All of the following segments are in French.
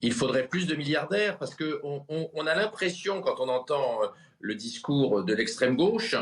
Il faudrait plus de milliardaires parce qu'on a l'impression, quand on entend le discours de l'extrême gauche,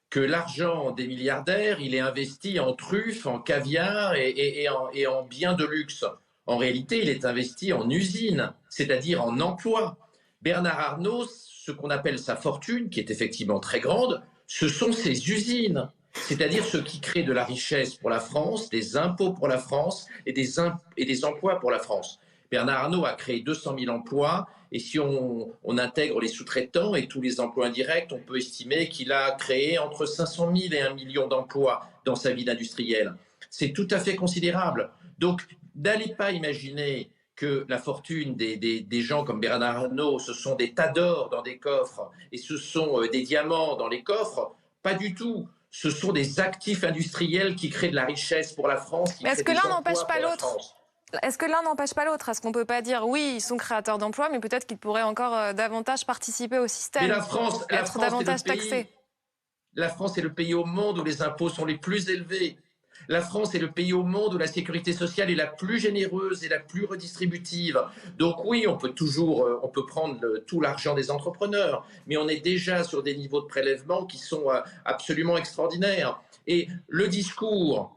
que l'argent des milliardaires, il est investi en truffes, en caviar et en biens de luxe. En réalité, il est investi en usines, c'est-à-dire en emplois. Bernard Arnault, ce qu'on appelle sa fortune, qui est effectivement très grande, ce sont ses usines, c'est-à-dire ce qui crée de la richesse pour la France, des impôts pour la France et des emplois pour la France. Bernard Arnault a créé 200 000 emplois et si on intègre les sous-traitants et tous les emplois indirects, on peut estimer qu'il a créé entre 500 000 et 1 million d'emplois dans sa vie d'industriel. C'est tout à fait considérable. Donc, n'allez pas imaginer que la fortune des gens comme Bernard Arnault, ce sont des tas d'or dans des coffres et ce sont des diamants dans les coffres. Pas du tout. Ce sont des actifs industriels qui créent de la richesse pour la France, qui Mais est-ce créent que des l'un n'empêche emplois pas pour la l'autre? France. Est-ce que l'un n'empêche pas l'autre? Est-ce qu'on ne peut pas dire oui, ils sont créateurs d'emplois, mais peut-être qu'ils pourraient encore davantage participer au Mais système, La être France est le davantage pays taxés? La France est le pays au monde où les impôts sont les plus élevés. La France est le pays au monde où la sécurité sociale est la plus généreuse et la plus redistributive. Donc oui, on peut prendre tout l'argent des entrepreneurs, mais on est déjà sur des niveaux de prélèvement qui sont absolument extraordinaires. Et le discours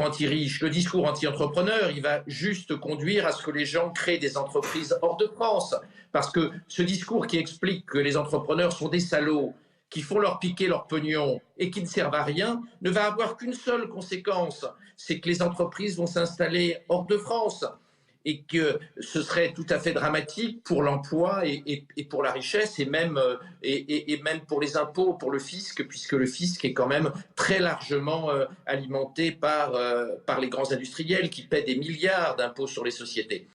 anti-riche, le discours anti-entrepreneur, il va juste conduire à ce que les gens créent des entreprises hors de France. Parce que ce discours qui explique que les entrepreneurs sont des salauds, qui font leur piquer leur pognon et qui ne servent à rien, ne va avoir qu'une seule conséquence, c'est que les entreprises vont s'installer hors de France et que ce serait tout à fait dramatique pour l'emploi et pour la richesse et même pour les impôts, pour le fisc, puisque le fisc est quand même très largement alimenté par les grands industriels qui paient des milliards d'impôts sur les sociétés.